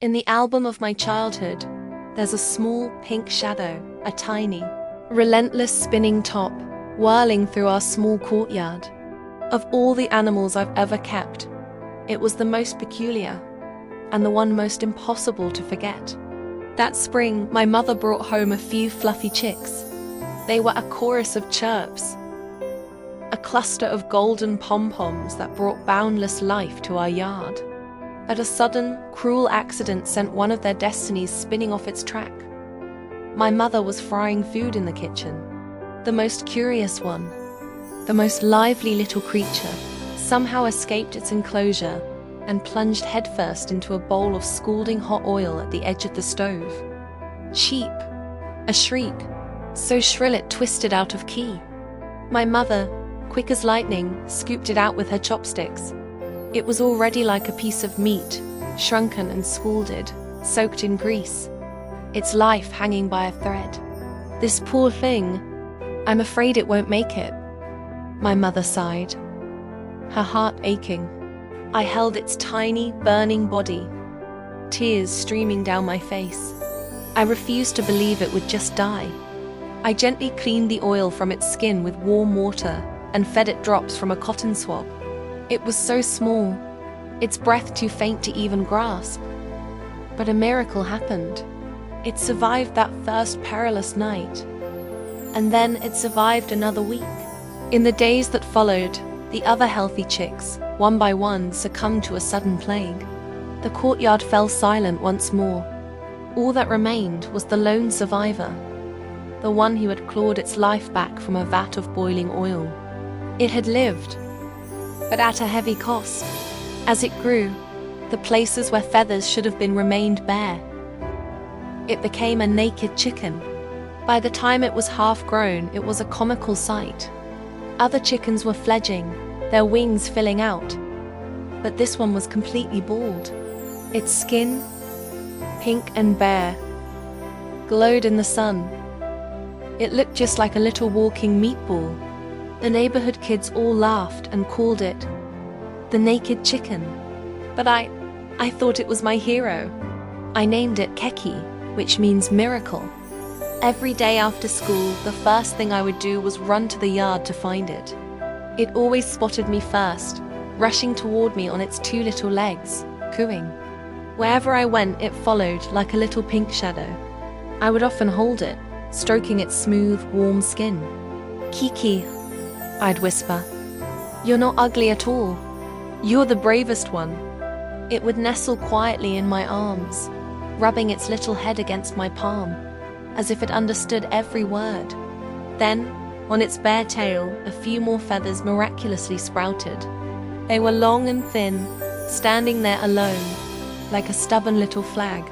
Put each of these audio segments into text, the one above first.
In the album of my childhood, there's a small pink shadow, a tiny, relentless spinning top, whirling through our small courtyard. Of all the animals I've ever kept, it was the most peculiar and the one most impossible to forget. That spring, my mother brought home a few fluffy chicks. They were a chorus of chirps, a cluster of golden pom-poms that brought boundless life to our yard. But a sudden, cruel accident sent one of their destinies spinning off its track. My mother was frying food in the kitchen. The most curious one, the most lively little creature, somehow escaped its enclosure and plunged headfirst into a bowl of scalding hot oil at the edge of the stove. Cheep! A shriek, so shrill it twisted out of key. My mother, quick as lightning, scooped it out with her chopsticks. It was already like a piece of meat, shrunken and scalded, soaked in grease, its life hanging by a thread. This poor thing, I'm afraid it won't make it. My mother sighed, her heart aching. I held its tiny, burning body, tears streaming down my face. I refused to believe it would just die. I gently cleaned the oil from its skin with warm water and fed it drops from a cotton swab. It was so small, its breath too faint to even grasp. But a miracle happened. It survived that first perilous night. And then it survived another week. In the days that followed, the other healthy chicks, one by one, succumbed to a sudden plague. The courtyard fell silent once more. All that remained was the lone survivor, the one who had clawed its life back from a vat of boiling oil. It had lived, but at a heavy cost. As it grew, the places where feathers should have been remained bare. It became a naked chicken. By the time it was half grown, it was a comical sight. Other chickens were fledging, their wings filling out, but this one was completely bald. Its skin, pink and bare, glowed in the sun. It looked just like a little walking meatball. The neighborhood kids all laughed and called it the naked chicken. But I thought it was my hero. I named it Keki, which means miracle. Every day after school, the first thing I would do was run to the yard to find it. It always spotted me first, rushing toward me on its two little legs, cooing. Wherever I went, it followed like a little pink shadow. I would often hold it, stroking its smooth, warm skin. "Kiki," I'd whisper, "you're not ugly at all. You're the bravest one." It would nestle quietly in my arms, rubbing its little head against my palm, as if it understood every word. Then, on its bare tail, a few more feathers miraculously sprouted. They were long and thin, standing there alone, like a stubborn little flag.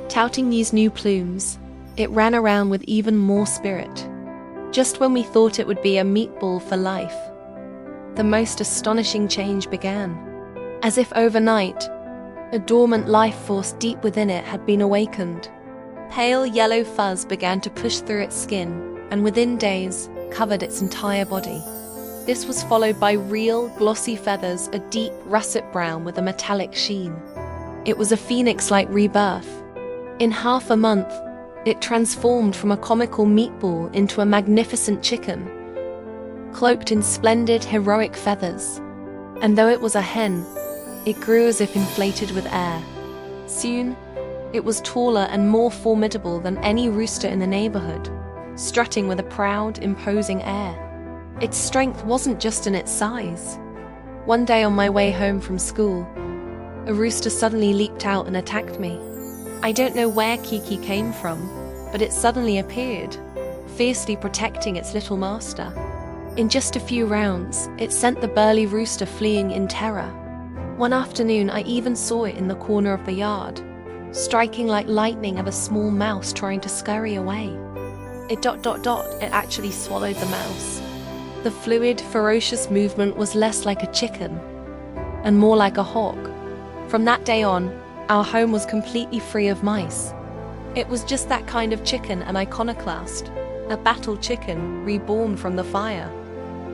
Touting these new plumes, it ran around with even more spirit. Just when we thought it would be a meatball for life, the most astonishing change began. As if overnight, a dormant life force deep within it had been awakened. Pale yellow fuzz began to push through its skin, and within days, covered its entire body. This was followed by real, glossy feathers, a deep russet brown with a metallic sheen. It was a phoenix-like rebirth. In half a month, it transformed from a comical meatball into a magnificent chicken, cloaked in splendid, heroic feathers. And though it was a hen, it grew as if inflated with air. Soon, it was taller and more formidable than any rooster in the neighborhood, strutting with a proud, imposing air. Its strength wasn't just in its size. One day on my way home from school, a rooster suddenly leaped out and attacked me. I don't know where Kiki came from, but it suddenly appeared, fiercely protecting its little master. In just a few rounds, it sent the burly rooster fleeing in terror. One afternoon, I even saw it in the corner of the yard, striking like lightning at a small mouse trying to scurry away. It actually swallowed the mouse. The fluid, ferocious movement was less like a chicken and more like a hawk. From that day on, our home was completely free of mice. It was just that kind of chicken, an iconoclast, a battle chicken reborn from the fire.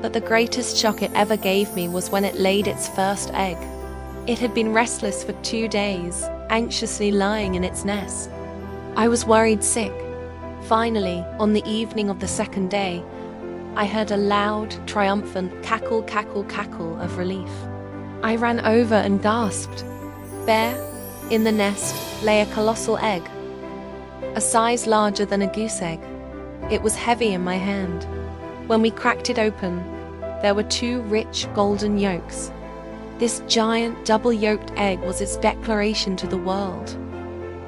But the greatest shock it ever gave me was when it laid its first egg. It had been restless for 2 days, anxiously lying in its nest. I was worried sick. Finally, on the evening of the second day, I heard a loud, triumphant cackle, cackle, cackle of relief. I ran over and gasped. There, in the nest, lay a colossal egg, a size larger than a goose egg. It was heavy in my hand. When we cracked it open, there were 2 rich golden yolks. This giant double-yolked egg was its declaration to the world,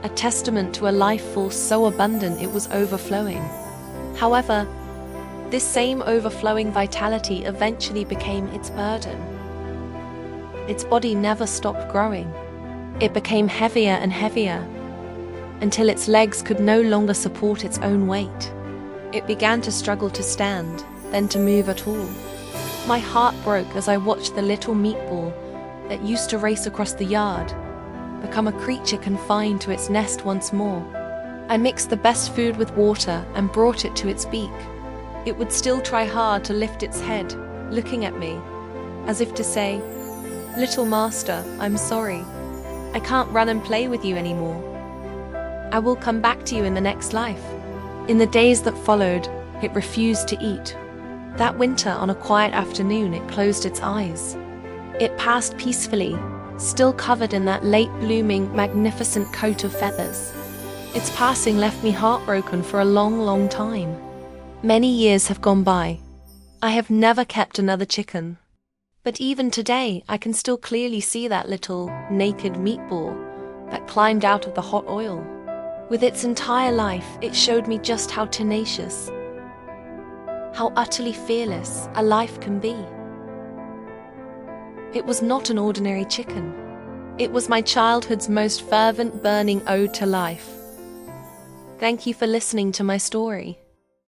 a testament to a life force so abundant it was overflowing. However, this same overflowing vitality eventually became its burden. Its body never stopped growing. It became heavier and heavier, until its legs could no longer support its own weight. It began to struggle to stand, then to move at all. My heart broke as I watched the little meatball that used to race across the yard become a creature confined to its nest once more. I mixed the best food with water and brought it to its beak. It would still try hard to lift its head, looking at me, as if to say, "Little master, I'm sorry. I can't run and play with you anymore. I will come back to you in the next life." In the days that followed, it refused to eat. That winter, on a quiet afternoon, it closed its eyes. It passed peacefully, still covered in that late-blooming, magnificent coat of feathers. Its passing left me heartbroken for a long, long time. Many years have gone by. I have never kept another chicken. But even today, I can still clearly see that little, naked meatball that climbed out of the hot oil. With its entire life, it showed me just how tenacious, how utterly fearless a life can be. It was not an ordinary chicken. It was my childhood's most fervent, burning ode to life. Thank you for listening to my story.